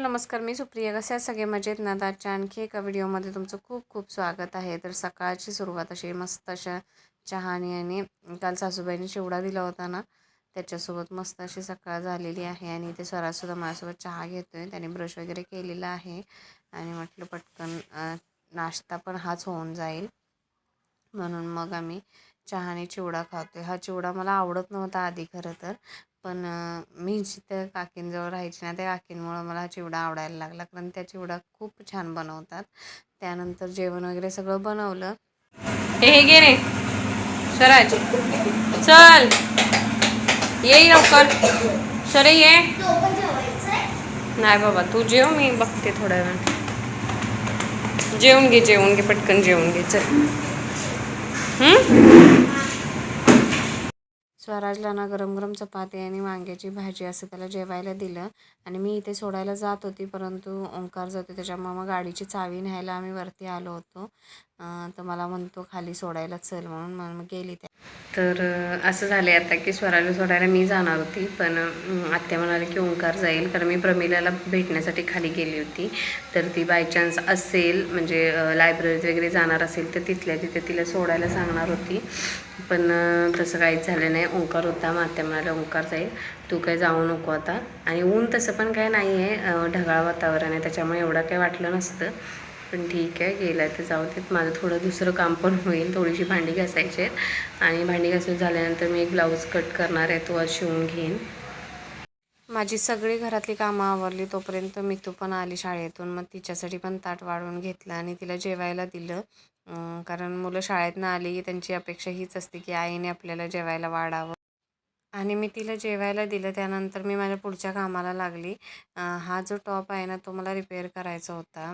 Hello नमस्कार, मी सुप्रिया. कसे आहे सगळे? मजेत ना? तर आजच्या आणखी एका व्हिडिओमध्ये तुमचं खूप खूप स्वागत आहे. तर सकाळची सुरुवात अशी मस्त अशा चहाने आणि काल सासूबाईंनी चिवडा दिला होता ना, त्याच्यासोबत मस्त अशी सकाळ झालेली आहे. आणि ते स्वराजसुद्धा माझ्यासोबत चहा घेतो आहे. त्याने ब्रश वगैरे केलेला आहे आणि म्हटलं पटकन नाश्ता पण हाच होऊन जाईल, म्हणून मग आम्ही चहाने चिवडा खातो. हा चिवडा मला आवडत नव्हता आधी खरं तर, पण मी जिथं काकींजवळ राहायची ना, त्या काकींमुळं मला हा चिवडा आवडायला लागला, कारण त्या चिवडा खूप छान बनवतात. त्यानंतर जेवण वगैरे सगळं बनवलं. हे घे रे स्वराज, चल ये लवकर. सरे ये. नाही बाबा, तू जेव, मी बघते थोड्या वेळ. जेवून घे पटकन, जेवून घे चल. स्वराजला ना गरम गरम चपाती आणि वांग्याची भाजी असं त्याला जेवायला दिलं. आणि मी इथे सोडायला जात होती, परंतु ओंकार जातो, त्याच्यामुळे मग गाडीची चावी न्यायला आम्ही वरती आलो होतो. तर मला म्हणतो खाली सोडायला चल, म्हणून मग गेली त्या. तर असं झालं आता की स्वराला सोडायला मी जाणार होती, पण आत्या म्हणाले की ओंकार जाईल, कारण मी प्रमिलाला भेटण्यासाठी खाली गेली होती. तर ती बाय चान्स असेल, म्हणजे लायब्ररीत वगैरे जाणार असेल, तर तिथल्या तिथे तिला सोडायला सांगणार होती. पण तसं काहीच झालं नाही. ओंकार होता, मग आत्या म्हणाल्या ओंकार जाईल, तू काय जाऊ नको आता. आणि ऊन तसं पण काय नाही आहे, ढगाळ वातावरण आहे, त्याच्यामुळे एवढं काही वाटलं नसतं. पण ठीक आहे, गेलं आहे तर जाऊ देत. माझं थोडं दुसरं काम पण होईल, थोडीशी भांडी घासायची आहेत, आणि भांडी घासून झाल्यानंतर मी एक ब्लाऊज कट करणार आहे, तो आज शिवून घेईन. माझी सगळी घरातली कामं आवरली तोपर्यंत मितू पण आली शाळेतून. मग तिच्यासाठी पण ताट वाढून घेतलं आणि तिला जेवायला दिलं. कारण मुलं शाळेतनं आली की त्यांची अपेक्षा हीच असते की आईने आपल्याला जेवायला वाढावं. आणि मी तिला जेवायला दिलं. त्यानंतर मी माझ्या पुढच्या कामाला लागली. हा जो टॉप आहे ना, तो मला रिपेअर करायचा होता.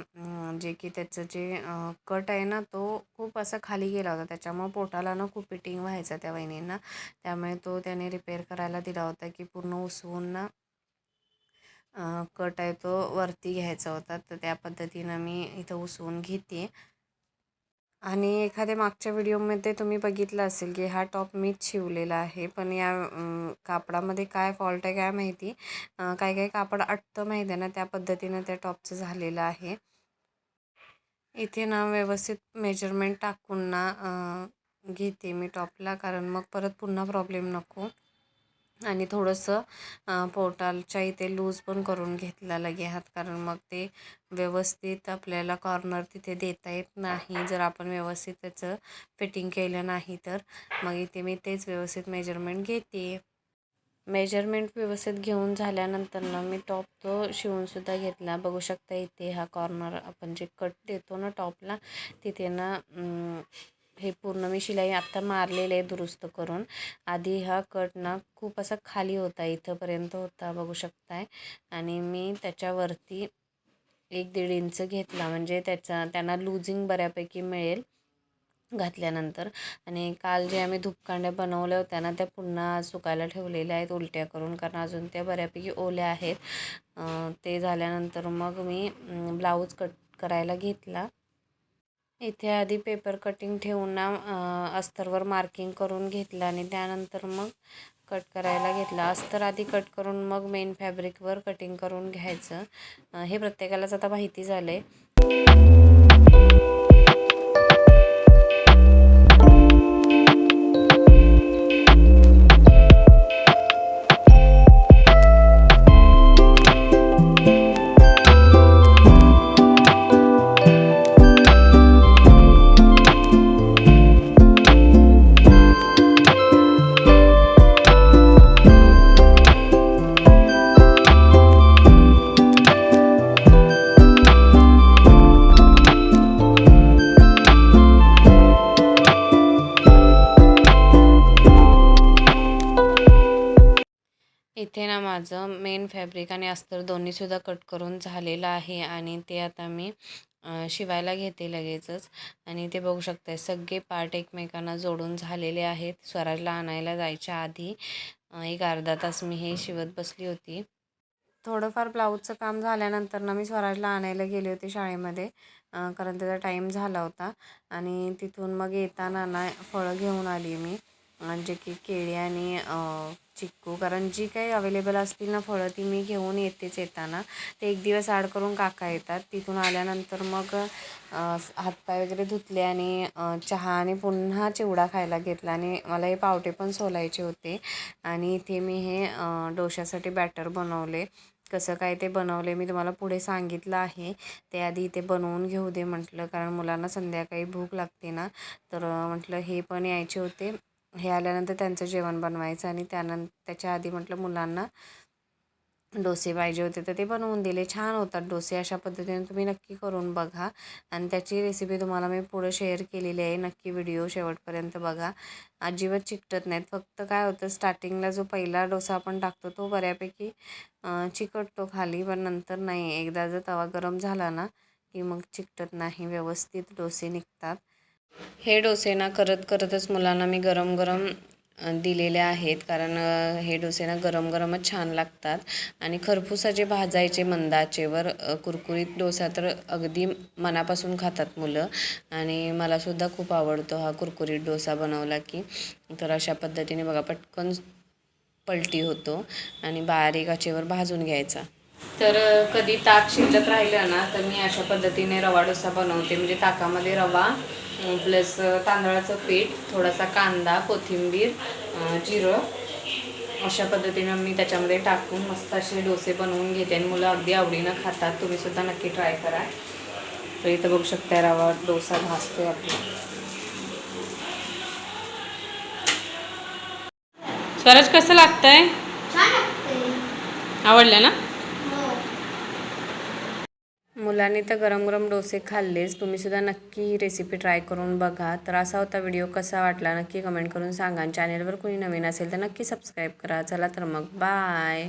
जे की त्याचं जे कट आहे ना, तो खूप असा खाली गेला होता, त्याच्यामुळं पोटाला ना खूप फिटिंग व्हायचा त्या वहिनींना. त्यामुळे तो त्याने रिपेअर करायला दिला होता, की पूर्ण उसवून ना कट आहे तो वरती घ्यायचा होता. तर त्या पद्धतीनं मी इथं उसवून घेते. आणि एखाद्या मागच्या व्हिडिओमध्ये तुम्ही बघितलं असेल की हा टॉप मीच शिवलेला आहे, पण या कापडामध्ये काय फॉल्ट आहे काय माहिती. काही काही कापड अटतं माहिती आहे ना, त्या पद्धतीनं त्या टॉपचं झालेलं आहे. इथे ना व्यवस्थित मेजरमेंट टाकून ना घेते मी टॉपला, कारण मग परत पुन्हा प्रॉब्लेम नको. आणि थोडंसं पोटालच्या इथे लूज पण करून घेतला लगे हात, कारण मग ते व्यवस्थित आपल्याला कॉर्नर तिथे देता येत नाही जर आपण व्यवस्थित त्याचं फिटिंग केलं नाही तर. मग इथे मी तेच व्यवस्थित मेजरमेंट घेते. मेजरमेंट व्यवस्थित घेऊन झाल्यानंतर ना मी टॉप तो शिवूनसुद्धा घेतला. बघू शकता इथे हा कॉर्नर आपण जे कट देतो ना टॉपला, तिथे ना हे पूर्ण मी शिलाई आत्ता मारलेलं आहे दुरुस्त करून. आधी हा कट ना खूप असा खाली होता, इथंपर्यंत होता बघू शकताय. आणि मी त्याच्यावरती 1-1.5 इंच घेतला, म्हणजे त्यांना लूजिंग बऱ्यापैकी मिळेल घातल्यानंतर. आणि काल जे आम्ही धूपकांड्या बनवल्या होत्या ना, त्या पुन्हा सुकायला ठेवलेल्या आहेत उलट्या करून, कारण अजून त्या बऱ्यापैकी ओल्या आहेत. ते झाल्यानंतर मग मी ब्लाऊज कट करायला घेतला. इथे आधी पेपर कटिंग ठेवून ना अस्तरवर मार्किंग करून घेतलं, आणि त्यानंतर मग कट करायला घेतला. अस्तर आधी कट करून मग मेन फॅब्रिकवर कटिंग करून घ्यायचं. हे प्रत्येकालाच आता माहिती झालं आहे. इथे ना माझं मेन फॅब्रिक आणि अस्तर दोन्हीसुद्धा कट करून झालेलं आहे, आणि ते आता मी शिवायला घेते लगेचच. आणि ते बघू शकताय सगळे पार्ट एकमेकांना जोडून झालेले आहेत. स्वराजला आणायला जायच्या आधी एक अर्धा तास मी हे शिवत बसली होती. थोडंफार ब्लाऊजचं काम झाल्यानंतर ना मी स्वराजला आणायला गेले होते शाळेमध्ये, कारण त्याचा टाईम झाला होता. आणि तिथून मग येताना ना फळं घेऊन आली मी. जे की केळी आणि चिक्कू, कारण जी काही अवेलेबल असतील ना फळं ती मी घेऊन येतेच येताना. ते एक दिवस आड करून काका येतात. तिथून आल्यानंतर मग हातपाय वगैरे धुतले आणि चहा आणि पुन्हा चिवडा खायला घेतला आणि मला हे पावटे पण सोलायचे होते. आणि इथे मी हे डोश्यासाठी बॅटर बनवले. कसं काय ते बनवले मी तुम्हाला पुढे सांगितलं आहे. ते आधी इथे बनवून घेऊ दे म्हटलं, कारण मुलांना संध्याकाळी भूक लागते ना. तर म्हटलं हे पण यायचे होते. हे आल्यानंतर त्यांचं जेवण बनवायचं आणि त्याच्या आधी म्हटलं मुलांना डोसे पाहिजे होते तर ते बनवून दिले. छान होतात डोसे. अशा पद्धतीने तुम्ही नक्की करून बघा आणि त्याची रेसिपी तुम्हाला मी पुढे शेअर केलेली आहे. नक्की व्हिडिओ शेवटपर्यंत बघा. अजिबात चिकटत नाहीत. फक्त काय होतं, स्टार्टिंगला जो पहिला डोसा आपण टाकतो तो बऱ्यापैकी चिकटतो खाली, पण नंतर नाही. एकदा जर तवा गरम झाला ना की मग चिकटत नाही, व्यवस्थित डोसे निघतात. हे डोसे ना करत करतच मुलांना मी गरम गरम दिलेले आहेत, कारण हे डोसे ना गरम गरमच छान लागतात. आणि खरपूस असे भाजायचे मंद आचेवर. कुरकुरीत डोसा तर अगदी मनापासून खातात मुलं आणि मलासुद्धा खूप आवडतो हा कुरकुरीत डोसा बनवला की. तर अशा पद्धतीने बघा पटकन पलटी होतो आणि बारीक आचेवर भाजून घ्यायचा. तर कधी ताक शिल्लक राहिलं ना तर मी अशा पद्धतीने रवा डोसा बनवते. म्हणजे ताकामध्ये रवा प्लस तांदळाचं पीठ, थोडासा कांदा, कोथिंबीर, जिरं, अशा पद्धतीनं मी त्याच्यामध्ये टाकून मस्त असे डोसे बनवून घेते आणि मुलं अगदी आवडीनं खातात. तुम्हीसुद्धा नक्की ट्राय करा. तर इथं बघू शकता रवा डोसा भाजतोय आपला. स्वराज कसं लागतंय? आवडलं ना? मुलांनी तर गरम गरम डोसे खाल्लेच. तुम्हीसुद्धा नक्की ही रेसिपी ट्राय करून बघा. तर असा होता व्हिडिओ. कसा वाटला नक्की कमेंट करून सांगा. चॅनलवर कोणी नवीन असेल तर नक्की सबस्क्राईब करा. चला तर मग बाय.